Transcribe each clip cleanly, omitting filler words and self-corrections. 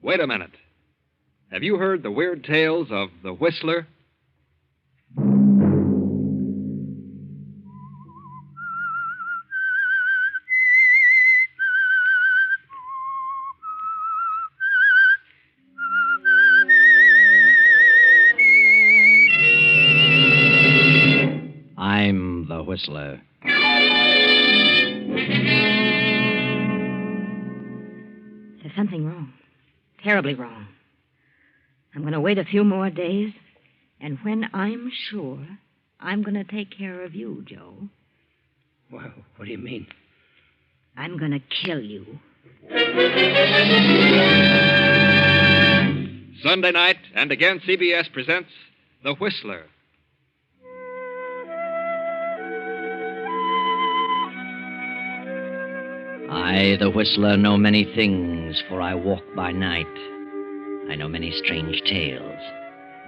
Wait a minute. Have you heard the weird tales of the Whistler? I'm the Whistler. There's something wrong. Terribly wrong. I'm going to wait a few more days, and when I'm sure, I'm going to take care of you, Joe. Well, what do you mean? I'm going to kill you. Sunday night, and again CBS presents The Whistler. I, the Whistler, know many things, for I walk by night. I know many strange tales,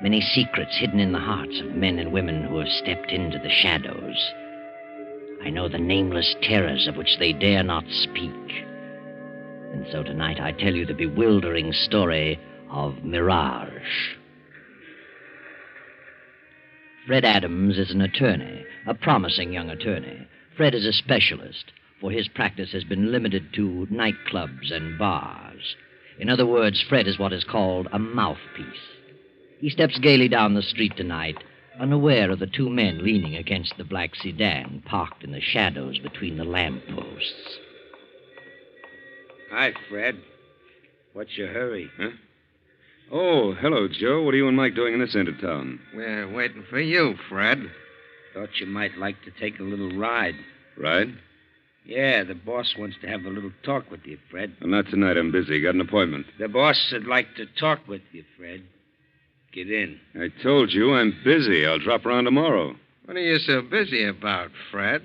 many secrets hidden in the hearts of men and women who have stepped into the shadows. I know the nameless terrors of which they dare not speak. And so tonight I tell you the bewildering story of Mirage. Fred Adams is an attorney, a promising young attorney. Fred is a specialist, for his practice has been limited to nightclubs and bars. In other words, Fred is what is called a mouthpiece. He steps gaily down the street tonight, unaware of the two men leaning against the black sedan parked in the shadows between the lampposts. Hi, Fred. What's your hurry? Huh? Oh, hello, Joe. What are you and Mike doing in this end of town? We're waiting for you, Fred. Thought you might like to take a little ride. Ride? Yeah, the boss wants to have a little talk with you, Fred. Well, not tonight. I'm busy. Got an appointment. The boss would like to talk with you, Fred. Get in. I told you I'm busy. I'll drop around tomorrow. What are you so busy about, Fred?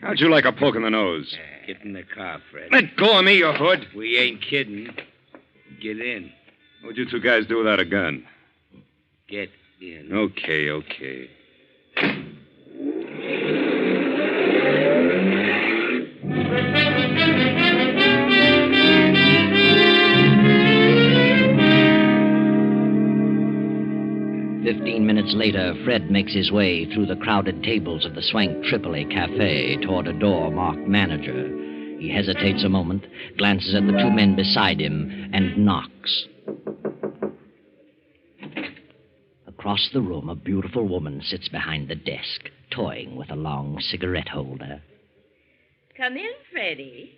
How'd you like a poke in the nose? Get in the car, Fred. Let go of me, you hood. We ain't kidding. Get in. What'd you two guys do without a gun? Get in. Okay. 15 minutes later, Fred makes his way through the crowded tables of the Swank Tripoli Cafe toward a door marked manager. He hesitates a moment, glances at the two men beside him, and knocks. Across the room, a beautiful woman sits behind the desk, toying with a long cigarette holder. Come in, Freddie.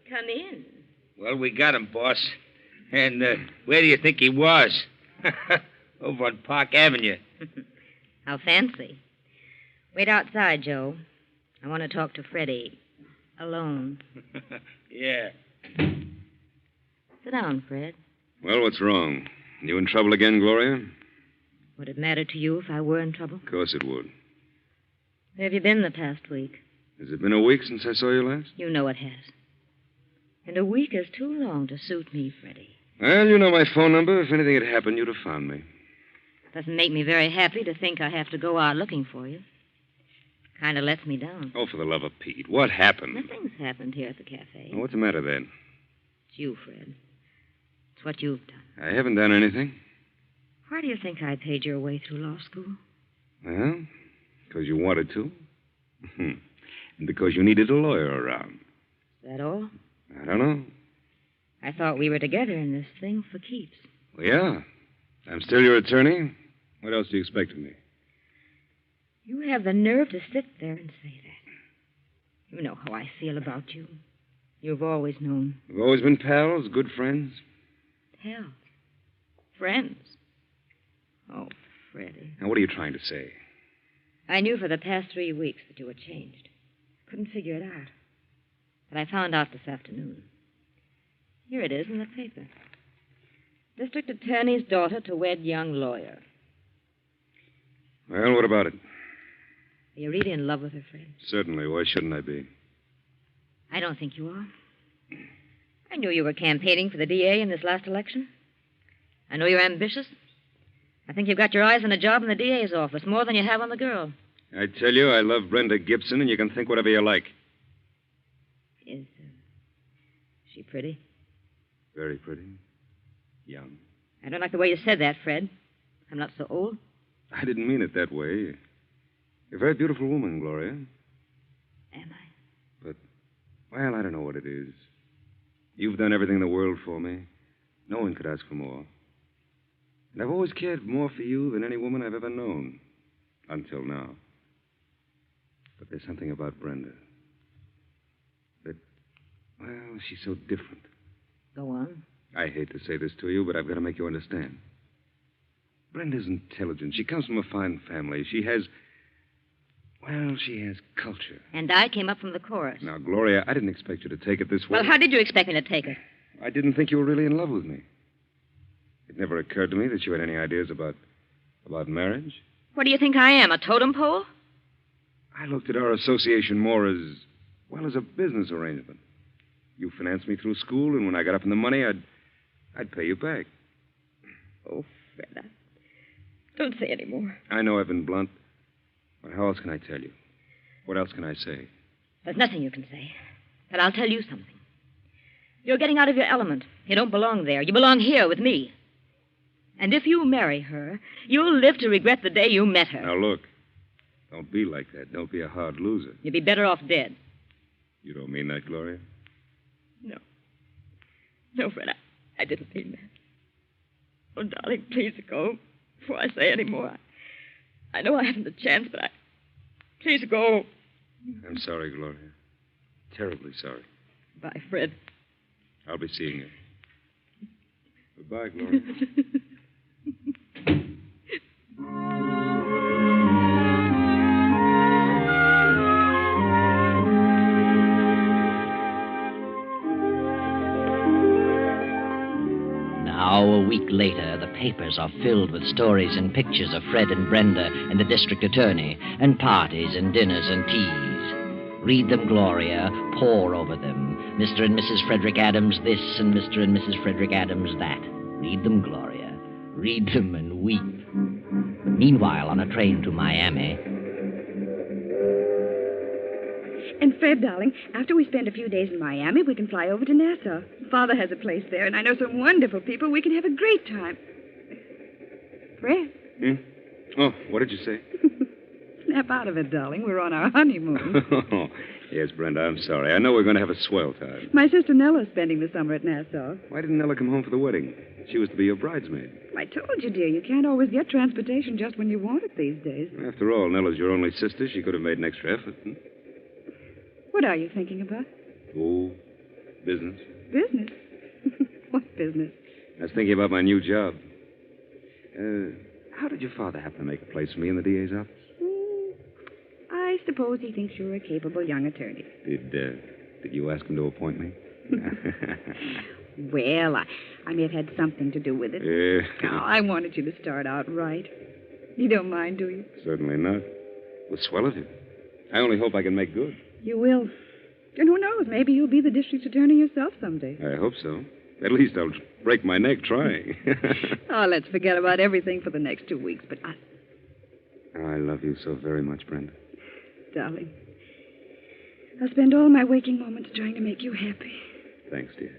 Come in. Well, we got him, boss. And where do you think he was? Over on Park Avenue. How fancy. Wait outside, Joe. I want to talk to Freddie. Alone. Yeah. Sit down, Fred. Well, what's wrong? You in trouble again, Gloria? Would it matter to you if I were in trouble? Of course it would. Where have you been the past week? Has it been a week since I saw you last? You know it has. And a week is too long to suit me, Freddie. Well, you know my phone number. If anything had happened, you'd have found me. Doesn't make me very happy to think I have to go out looking for you. Kind of lets me down. Oh, for the love of Pete. What happened? Nothing's happened here at the cafe. Oh, what's the matter then? It's you, Fred. It's what you've done. I haven't done anything. Why do you think I paid your way through law school? Well, because you wanted to. And because you needed a lawyer around. Is that all? I don't know. I thought we were together in this thing for keeps. Well, yeah. I'm still your attorney. What else do you expect of me? You have the nerve to sit there and say that. You know how I feel about you. You've always known. We've always been pals, good friends. Pals. Friends. Oh, Freddie. Now, what are you trying to say? I knew for the past 3 weeks that you were changed. Couldn't figure it out. But I found out this afternoon. Here it is in the paper. District Attorney's daughter to wed young lawyer. Well, what about it? Are you really in love with her, Fred? Certainly. Why shouldn't I be? I don't think you are. I knew you were campaigning for the DA in this last election. I know you're ambitious. I think you've got your eyes on a job in the DA's office, more than you have on the girl. I tell you, I love Brenda Gibson, and you can think whatever you like. Is she pretty? Very pretty. Young. I don't like the way you said that, Fred. I'm not so old. I didn't mean it that way. You're a very beautiful woman, Gloria. Am I? But, well, I don't know what it is. You've done everything in the world for me. No one could ask for more. And I've always cared more for you than any woman I've ever known. Until now. But there's something about Brenda. That, well, she's so different. Go on. I hate to say this to you, but I've got to make you understand. Brenda's intelligent. She comes from a fine family. She has culture. And I came up from the chorus. Now, Gloria, I didn't expect you to take it this way. Well, how did you expect me to take it? I didn't think you were really in love with me. It never occurred to me that you had any ideas about marriage. What do you think I am, a totem pole? I looked at our association more as a business arrangement. You financed me through school, and when I got up in the money, I'd pay you back. Oh, Fred, don't say any more. I know I've been blunt, but how else can I tell you? What else can I say? There's nothing you can say. But I'll tell you something. You're getting out of your element. You don't belong there. You belong here with me. And if you marry her, you'll live to regret the day you met her. Now, look. Don't be like that. Don't be a hard loser. You'd be better off dead. You don't mean that, Gloria? No. No, Fred, I didn't mean that. Oh, darling, please go before I say any more. I know I haven't the chance, but please go. I'm sorry, Gloria. Terribly sorry. Bye, Fred. I'll be seeing you. Goodbye, Gloria. Now, a week later, the papers are filled with stories and pictures of Fred and Brenda and the district attorney, and parties and dinners and teas. Read them, Gloria. Pore over them. Mr. and Mrs. Frederick Adams this and Mr. and Mrs. Frederick Adams that. Read them, Gloria. Read them and weep. Meanwhile, on a train to Miami. And Fred, darling, after we spend a few days in Miami, we can fly over to Nassau. Father has a place there, and I know some wonderful people. We can have a great time. Fred? Hmm? Oh, what did you say? Snap out of it, darling. We're on our honeymoon. Yes, Brenda, I'm sorry. I know we're going to have a swell time. My sister Nella's spending the summer at Nassau. Why didn't Nella come home for the wedding? She was to be your bridesmaid. I told you, dear, you can't always get transportation just when you want it these days. After all, Nella's your only sister. She could have made an extra effort. Hmm? What are you thinking about? Oh, business. Business? What business? I was thinking about my new job. How did your father happen to make a place for me in the DA's office? I suppose he thinks you're a capable young attorney. Did you ask him to appoint me? Well, I may have had something to do with it. Yeah. Oh, I wanted you to start out right. You don't mind, do you? Certainly not. Well, swell of you. I only hope I can make good. You will. And who knows, maybe you'll be the district attorney yourself someday. I hope so. At least I'll break my neck trying. Oh, let's forget about everything for the next 2 weeks, but I love you so very much, Brenda. Darling, I'll spend all my waking moments trying to make you happy. Thanks, dear.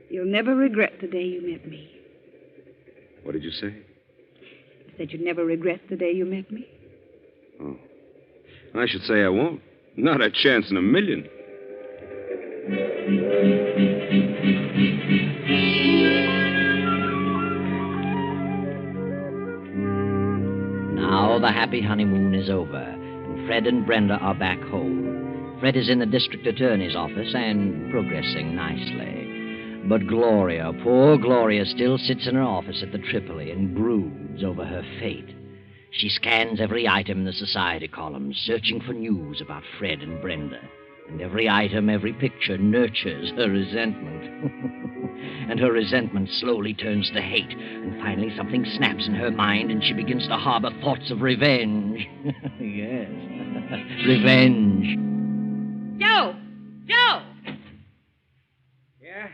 You'll never regret the day you met me. What did you say? I said you'd never regret the day you met me. Oh. I should say I won't. Not a chance in a million. Now the happy honeymoon is over, and Fred and Brenda are back home. Fred is in the district attorney's office and progressing nicely. But Gloria, poor Gloria, still sits in her office at the Tripoli and broods over her fate. She scans every item in the society columns, searching for news about Fred and Brenda. And every item, every picture nurtures her resentment. And her resentment slowly turns to hate. And finally something snaps in her mind and she begins to harbor thoughts of revenge. Yes, revenge. Joe! Joe! Yeah?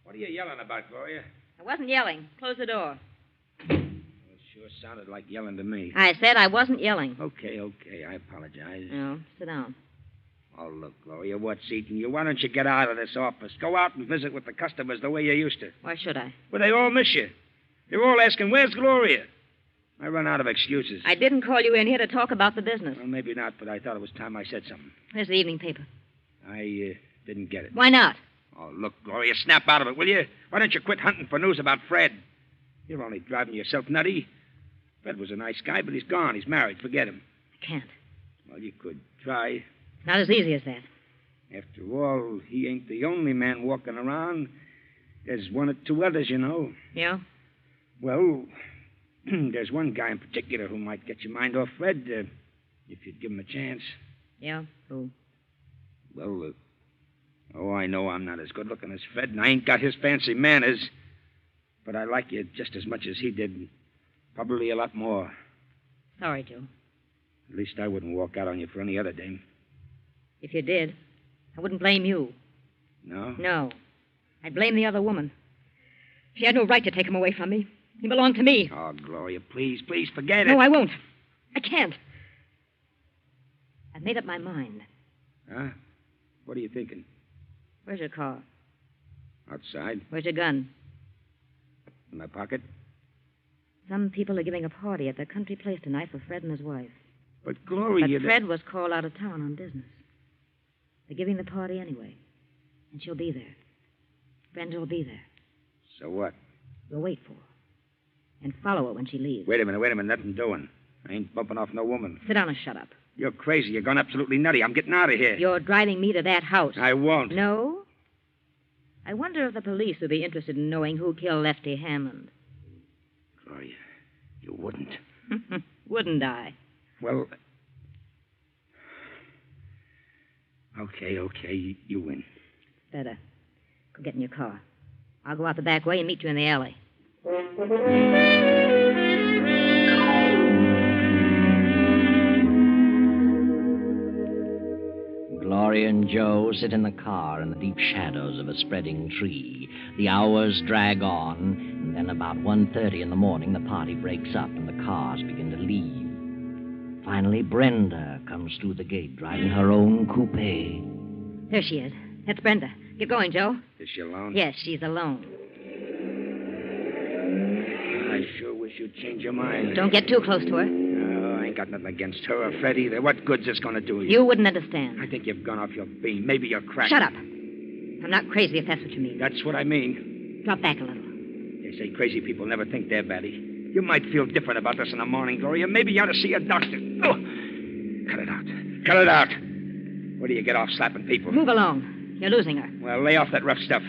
What are you yelling about, Gloria? I wasn't yelling. Close the door. It sure sounded like yelling to me. I said I wasn't yelling. Okay. I apologize. No, sit down. Oh, look, Gloria, what's eating you? Why don't you get out of this office? Go out and visit with the customers the way you used to. Why should I? Well, they all miss you. They're all asking, where's Gloria? I run out of excuses. I didn't call you in here to talk about the business. Well, maybe not, but I thought it was time I said something. Where's the evening paper? I didn't get it. Why not? Oh, look, Gloria, snap out of it, will you? Why don't you quit hunting for news about Fred? You're only driving yourself nutty. Fred was a nice guy, but he's gone. He's married. Forget him. I can't. Well, you could try. Not as easy as that. After all, he ain't the only man walking around. There's one or two others, you know. Yeah? Well, there's one guy in particular who might get your mind off Fred if you'd give him a chance. Yeah? Who? Well, I know I'm not as good looking as Fred, and I ain't got his fancy manners. But I like you just as much as he did. Probably a lot more. Sorry, Joe. At least I wouldn't walk out on you for any other dame. If you did, I wouldn't blame you. No? No. I'd blame the other woman. She had no right to take him away from me. He belonged to me. Oh, Gloria, please, forget it. No, I won't. I can't. I've made up my mind. Huh? What are you thinking? Where's your car? Outside? Where's your gun? In my pocket? Some people are giving a party at their country place tonight for Fred and his wife. But, Gloria... But Fred was called out of town on business. They're giving the party anyway. And she'll be there. Brenda will be there. So what? We'll wait for her. And follow her when she leaves. Wait a minute. Nothing doing. I ain't bumping off no woman. Sit down and shut up. You're crazy. You're gone absolutely nutty. I'm getting out of here. You're driving me to that house. I won't. No? I wonder if the police would be interested in knowing who killed Lefty Hammond. Gloria, you wouldn't. Wouldn't I? Well... Okay. You win. Better. Go get in your car. I'll go out the back way and meet you in the alley. Gloria and Joe sit in the car in the deep shadows of a spreading tree. The hours drag on, and then about 1:30 in the morning, the party breaks up and the cars begin to leave. Finally, Brenda comes through the gate, driving her own coupe. There she is. That's Brenda. Get going, Joe. Is she alone? Yes, she's alone. I sure wish you'd change your mind. Don't get too close to her. No, I ain't got nothing against her or Fred either. What good's this going to do you? You wouldn't understand. I think you've gone off your beam. Maybe you're cracked. Shut up. I'm not crazy, if that's what you mean. That's what I mean. Drop back a little. They say crazy people never think they're batty. You might feel different about this in the morning, Gloria. Maybe you ought to see a doctor. Oh. Cut it out. What do you get off slapping people? Move along. You're losing her. Well, lay off that rough stuff.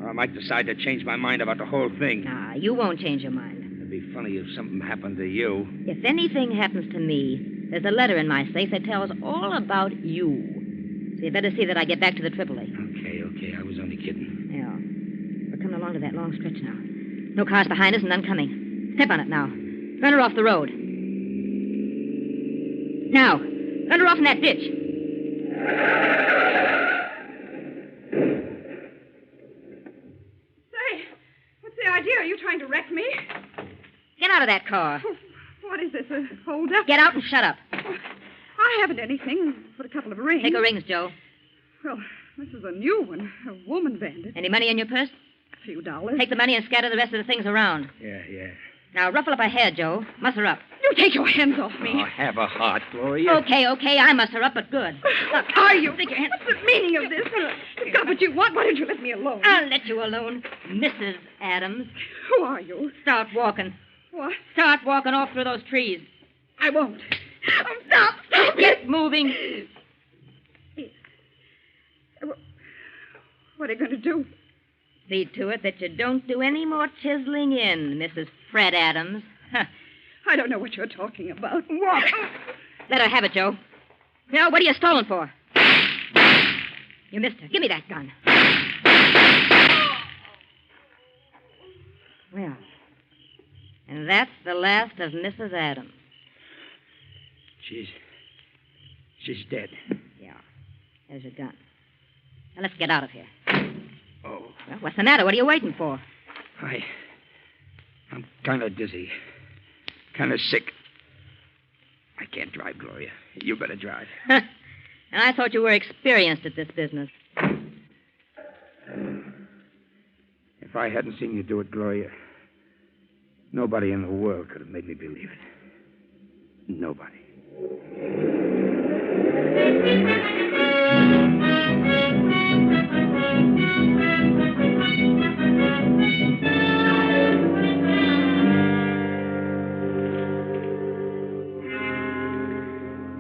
Or I might decide to change my mind about the whole thing. Nah, you won't change your mind. It'd be funny if something happened to you. If anything happens to me, there's a letter in my safe that tells all about you. So you better see that I get back to the AAA. Okay. I was only kidding. Yeah. We're coming along to that long stretch now. No cars behind us and none coming. Step on it now. Run her off the road. Now, run her off in that ditch. Say, what's the idea? Are you trying to wreck me? Get out of that car. What is this, a hold-up? Get out and shut up. I haven't anything but a couple of rings. Take her rings, Joe. Well, this is a new one. A woman bandit. Any money in your purse? A few dollars. Take the money and scatter the rest of the things around. Yeah. Now, ruffle up her hair, Joe. Muss her up. You take your hands off me. Oh, have a heart, Gloria. Okay, I muss her up, but good. Look, Are you? stick your hand... What's the meaning of this? You've got what you want. Why don't you let me alone? I'll let you alone, Mrs. Adams. Who are you? Start walking. What? Start walking off through those trees. I won't. Oh, stop! Stop Get moving. What are you going to do? See to it that you don't do any more chiseling in, Mrs. Fred Adams. Huh. I don't know what you're talking about. Walk. Let her have it, Joe. Now, what are you stolen for? You missed her. Give me that gun. Well, and that's the last of Mrs. Adams. She's dead. Yeah. There's your gun. Now, let's get out of here. Oh. Well, what's the matter? What are you waiting for? I'm kind of dizzy. Kind of sick. I can't drive, Gloria. You better drive. And I thought you were experienced at this business. If I hadn't seen you do it, Gloria, nobody in the world could have made me believe it. Nobody.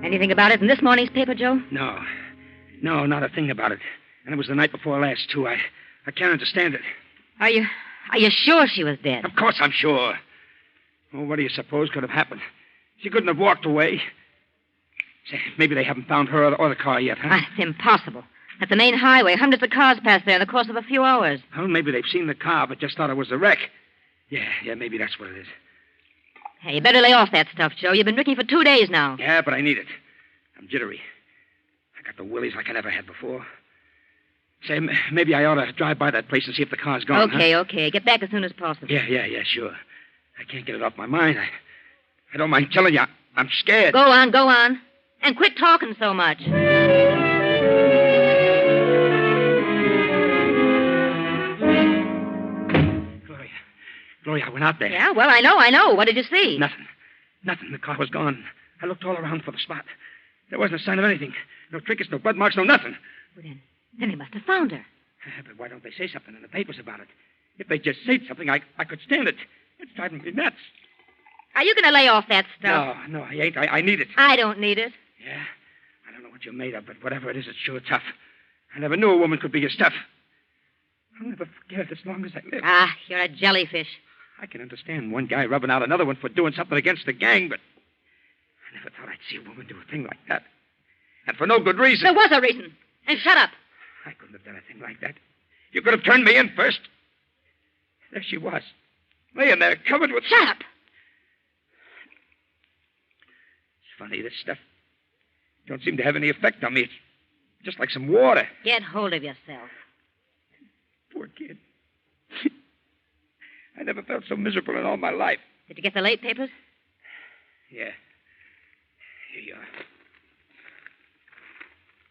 Anything about it in this morning's paper, Joe? No, not a thing about it. And it was the night before last, too. I can't understand it. Are you sure she was dead? Of course I'm sure. Well, what do you suppose could have happened? She couldn't have walked away. Say, maybe they haven't found her or the car yet, huh? It's impossible. That's the main highway. Hundreds of cars pass there in the course of a few hours. Well, maybe they've seen the car, but just thought it was a wreck. Yeah, maybe that's what it is. Hey, you better lay off that stuff, Joe. You've been drinking for 2 days now. Yeah, but I need it. I'm jittery. I got the willies like I never had before. Say, maybe I ought to drive by that place and see if the car's gone. Okay. Get back as soon as possible. Yeah, sure. I can't get it off my mind. I don't mind telling you, I'm scared. Go on. And quit talking so much. Gloria, I went out there. Yeah, well, I know. What did you see? Nothing. The car was gone. I looked all around for the spot. There wasn't a sign of anything. No trinkets, no blood marks, no nothing. Well, then they must have found her. But why don't they say something in the papers about it? If they just said something, I could stand it. It's driving me nuts. Are you going to lay off that stuff? No, I ain't. I need it. I don't need it. Yeah? I don't know what you're made of, but whatever it is, it's sure tough. I never knew a woman could be as tough. I'll never forget it as long as I live. You're a jellyfish. I can understand one guy rubbing out another one for doing something against the gang, but I never thought I'd see a woman do a thing like that. And for no good reason. There was a reason. And shut up. I couldn't have done a thing like that. You could have turned me in first. There she was, laying there covered with... Shut up. It's funny, this stuff don't seem to have any effect on me. It's just like some water. Get hold of yourself. Poor kid. I never felt so miserable in all my life. Did you get the late papers? Yeah. Here you are.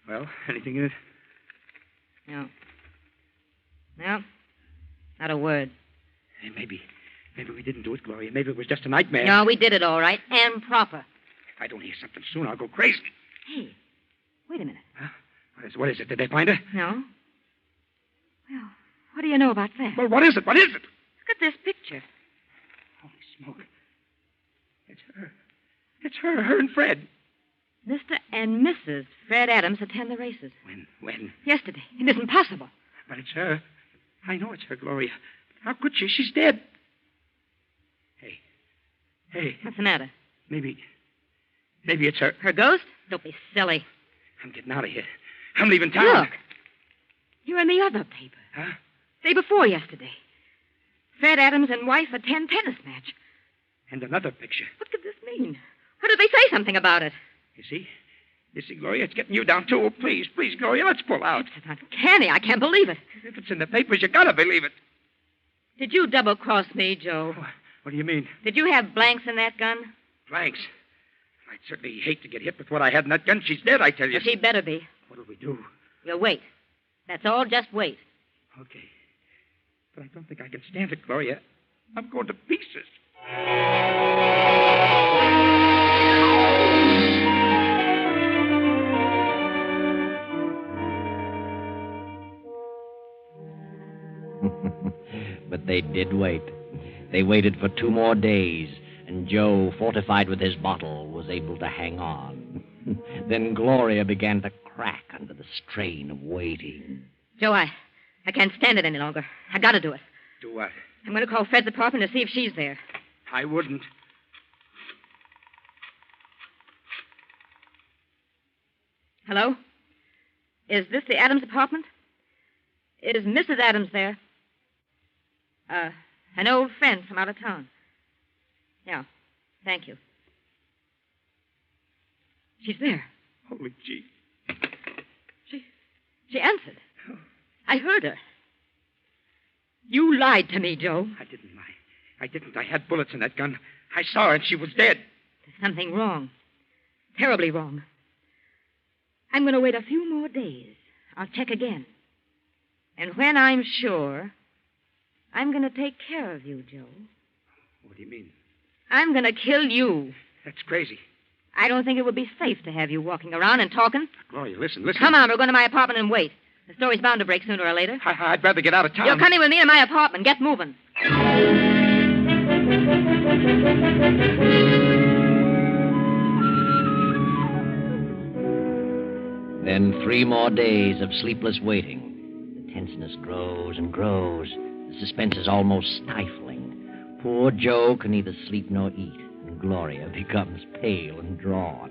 Well, anything in it? No. Not a word. Hey, maybe we didn't do it, Gloria. Maybe it was just a nightmare. No, we did it all right, and proper. If I don't hear something soon, I'll go crazy. Hey, wait a minute. Huh? What is it? Did they find her? No. Well, what do you know about that? Well, what is it? Look at this picture. Holy smoke. It's her and Fred. Mr. and Mrs. Fred Adams attend the races. When? Yesterday. It isn't possible. But it's her. I know it's her, Gloria. How could she? She's dead. Hey. What's the matter? Maybe it's her. Her ghost? Don't be silly. I'm getting out of here. I'm leaving town. Look. You're in the other paper. Huh? Day before yesterday. Fred Adams and wife attend tennis match. And another picture. What could this mean? What did they say something about it? You see, Gloria, it's getting you down, too. Oh, please, Gloria, let's pull out. It's uncanny. I can't believe it. If it's in the papers, you gotta believe it. Did you double-cross me, Joe? What do you mean? Did you have blanks in that gun? Blanks? I'd certainly hate to get hit with what I had in that gun. She's dead, I tell you. Well, she'd better be. What'll we do? We'll wait. That's all. Just wait. Okay. But I don't think I can stand it, Gloria. I'm going to pieces. But they did wait. They waited for 2 more days, and Joe, fortified with his bottle, was able to hang on. Then Gloria began to crack under the strain of waiting. Joe, I can't stand it any longer. I gotta do it. Do what? I'm going to call Fred's apartment to see if she's there. I wouldn't. Hello? Is this the Adams apartment? Is Mrs. Adams there? An old friend from out of town. Yeah, thank you. She's there. Holy gee. She answered. I heard her. You lied to me, Joe. I didn't lie. I didn't. I had bullets in that gun. I saw her, and she was dead. There's something wrong. Terribly wrong. I'm going to wait a few more days. I'll check again. And when I'm sure, I'm going to take care of you, Joe. What do you mean? I'm going to kill you. That's crazy. I don't think it would be safe to have you walking around and talking. Gloria, listen. Come on, we're going to my apartment and wait. The story's bound to break sooner or later. I'd rather get out of town. You're coming with me to my apartment. Get moving. Then 3 more days of sleepless waiting. The tenseness grows and grows. The suspense is almost stifling. Poor Joe can neither sleep nor eat, and Gloria becomes pale and drawn.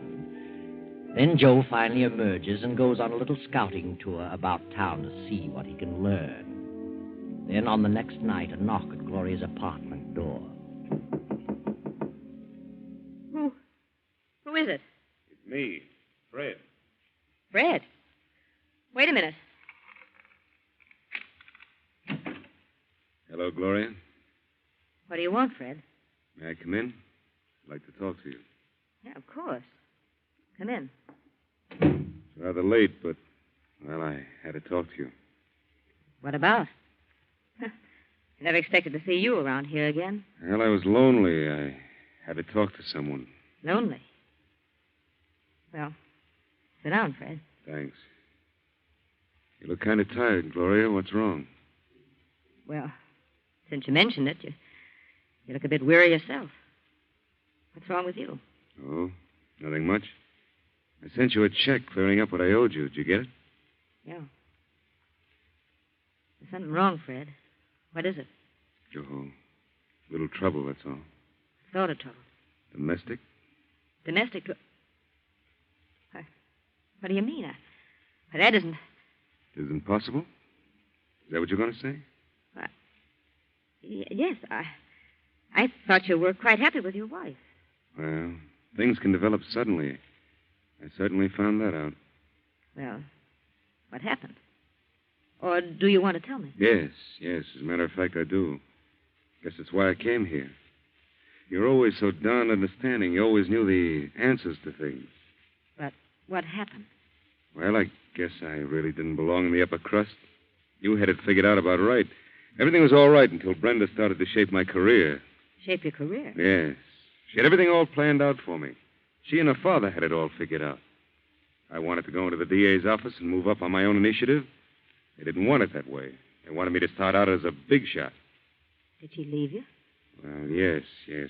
Then Joe finally emerges and goes on a little scouting tour about town to see what he can learn. Then on the next night, a knock at Gloria's apartment door. Who is it? It's me, Fred. Fred. Wait a minute. Hello, Gloria. What do you want, Fred? May I come in? I'd like to talk to you. Yeah, of course. Come in. It's rather late, but, well, I had to talk to you. What about? I never expected to see you around here again. Well, I was lonely. I had to talk to someone. Lonely. Well, sit down, Fred. Thanks. You look kind of tired, Gloria. What's wrong? Well, since you mentioned it, you look a bit weary yourself. What's wrong with you? Oh, nothing much. I sent you a check clearing up what I owed you. Did you get it? Yeah. There's something wrong, Fred. What is it? Oh, little trouble, that's all. What sort of trouble? Domestic? Domestic? What do you mean? That isn't... It isn't possible? Is that what you're going to say? Yes, I thought you were quite happy with your wife. Well, things can develop suddenly. I certainly found that out. Well, what happened? Or do you want to tell me? Yes. As a matter of fact, I do. Guess that's why I came here. You're always so darn understanding. You always knew the answers to things. But what happened? Well, I guess I really didn't belong in the upper crust. You had it figured out about right. Everything was all right until Brenda started to shape my career. Shape your career? Yes. She had everything all planned out for me. She and her father had it all figured out. I wanted to go into the DA's office and move up on my own initiative. They didn't want it that way. They wanted me to start out as a big shot. Did she leave you? Well, yes.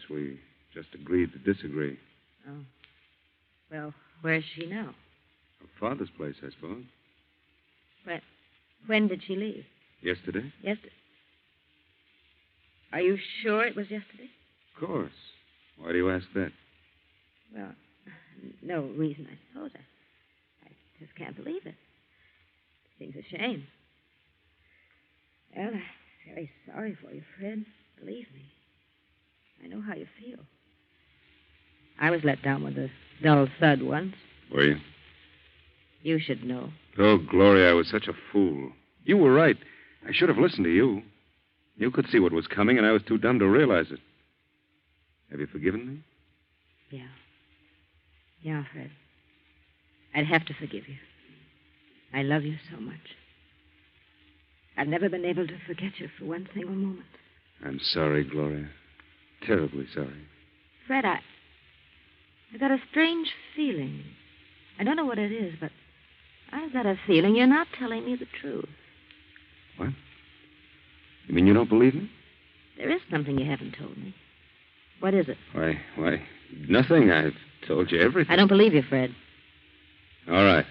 We just agreed to disagree. Oh. Well, where's she now? Her father's place, I suppose. When did she leave? Yesterday? Yesterday. Are you sure it was yesterday? Of course. Why do you ask that? Well, no reason, I suppose. I just can't believe it. It seems a shame. Well, I'm very sorry for you, Fred. Believe me. I know how you feel. I was let down with a dull thud once. Were you? You should know. Oh, Gloria, I was such a fool. You were right. I should have listened to you. You could see what was coming, and I was too dumb to realize it. Have you forgiven me? Yeah. Yeah, Fred. I'd have to forgive you. I love you so much. I've never been able to forget you for one single moment. I'm sorry, Gloria. Terribly sorry. Fred, I got a strange feeling. I don't know what it is, but I've got a feeling you're not telling me the truth. What? You mean you don't believe me? There is something you haven't told me. What is it? Why, nothing. I've told you everything. I don't believe you, Fred. All right.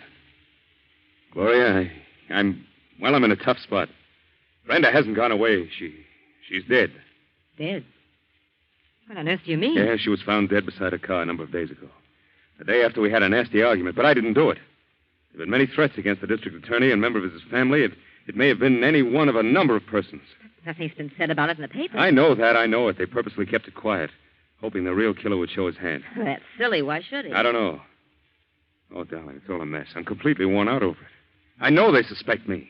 Gloria, I'm in a tough spot. Brenda hasn't gone away. She's dead. Dead? What on earth do you mean? Yeah, she was found dead beside a car a number of days ago. The day after we had a nasty argument, but I didn't do it. There have been many threats against the district attorney and member of his family. It may have been any one of a number of persons. Nothing's been said about it in the paper. I know that. I know it. They purposely kept it quiet, hoping the real killer would show his hand. That's silly. Why should he? I don't know. Oh, darling, it's all a mess. I'm completely worn out over it. I know they suspect me.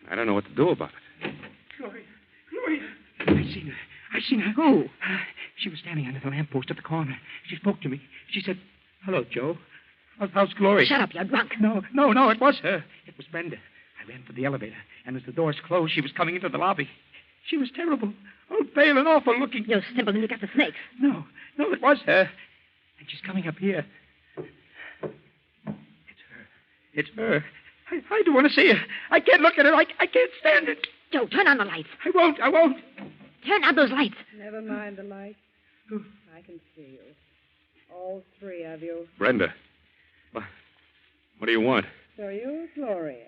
I don't know what to do about it. Gloria. I seen her. Who? She was standing under the lamppost at the corner. She spoke to me. She said, "Hello, Joe." How's Gloria? Shut up, you're drunk. No, it was her. It was Brenda. I ran for the elevator, and as the doors closed, she was coming into the lobby. She was terrible. Oh, pale and awful looking. You simpleton, you got the snakes. No, it was her. And she's coming up here. It's her. I don't want to see her. I can't look at her. I can't stand it. Joe, turn on the lights. I won't. Turn on those lights. Never mind the lights. I can see you. All three of you. Brenda. What do you want? So you're Gloria.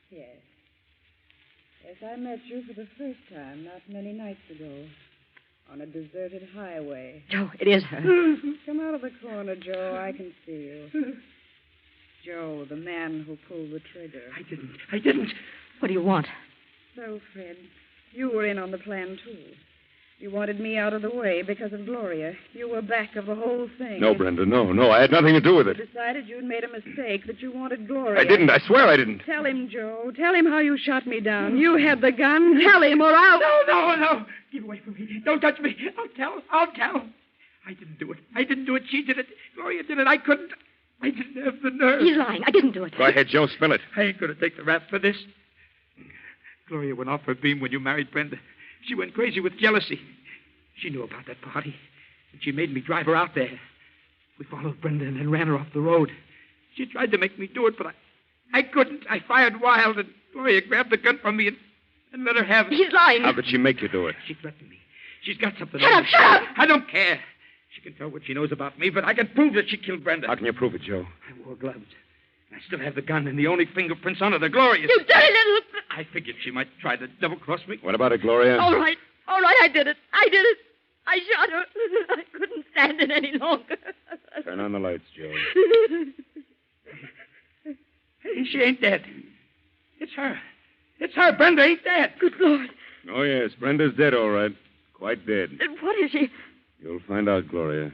Yes. Yes, I met you for the first time not many nights ago. On a deserted highway. Joe, it is her. Come out of the corner, Joe. I can see you. Joe, the man who pulled the trigger. I didn't. What do you want? So, Fred, you were in on the plan, too. You wanted me out of the way because of Gloria. You were back of the whole thing. No, Brenda, no. I had nothing to do with it. You decided you'd made a mistake, that you wanted Gloria. I didn't. I swear I didn't. Tell him, Joe. Tell him how you shot me down. You had the gun. Tell him or I'll... No. Get away from me. Don't touch me. I'll tell. I didn't do it. She did it. Gloria did it. I couldn't. I didn't have the nerve. He's lying. I didn't do it. Go ahead, Joe. Spill it. I ain't going to take the rap for this. Gloria went off her beam when you married Brenda. She went crazy with jealousy. She knew about that party, and she made me drive her out there. We followed Brenda and then ran her off the road. She tried to make me do it, but I couldn't. I fired wild, and Gloria grabbed the gun from me and let her have it. He's lying. How could she make you do it? She threatened me. She's got something. Shut up! I don't care. She can tell what she knows about me, but I can prove that she killed Brenda. How can you prove it, Joe? I wore gloves. I still have the gun, and the only fingerprints on it are Gloria's. You dirty little... I figured she might try to double-cross me. What about it, Gloria? All right, I did it. I shot her. I couldn't stand it any longer. Turn on the lights, Joe. Hey, she ain't dead. It's her. It's her. Brenda ain't dead. Good Lord. Oh, yes. Brenda's dead, all right. Quite dead. And what is she? You'll find out, Gloria.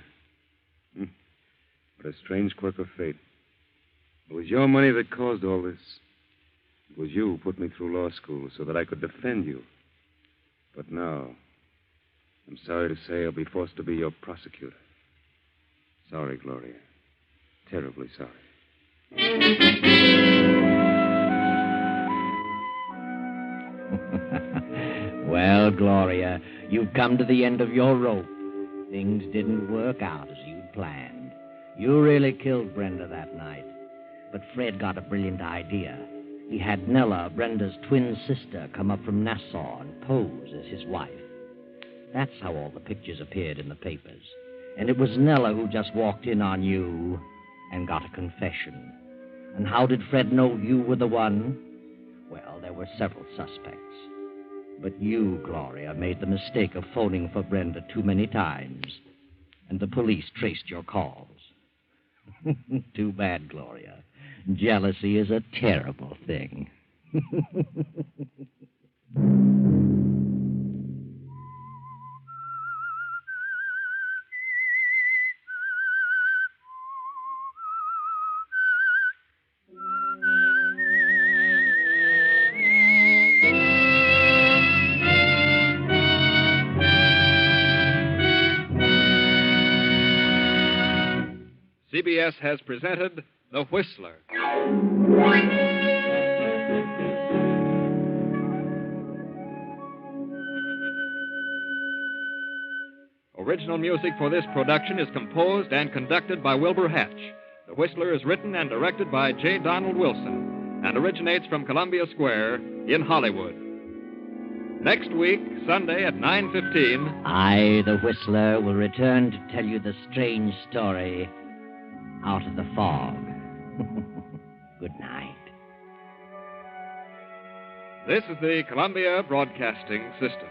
What a strange quirk of fate. It was your money that caused all this. It was you who put me through law school so that I could defend you. But now, I'm sorry to say I'll be forced to be your prosecutor. Sorry, Gloria. Terribly sorry. Well, Gloria, you've come to the end of your rope. Things didn't work out as you'd planned. You really killed Brenda that night. But Fred got a brilliant idea. He had Nella, Brenda's twin sister, come up from Nassau and pose as his wife. That's how all the pictures appeared in the papers. And it was Nella who just walked in on you and got a confession. And how did Fred know you were the one? Well, there were several suspects. But you, Gloria, made the mistake of phoning for Brenda too many times. And the police traced your calls. Too bad, Gloria. Jealousy is a terrible thing. CBS has presented The Whistler. Original music for this production is composed and conducted by Wilbur Hatch. The Whistler is written and directed by J. Donald Wilson and originates from Columbia Square in Hollywood. Next week, Sunday at 9:15... I, the Whistler, will return to tell you the strange story out of the fog. Good night. This is the Columbia Broadcasting System.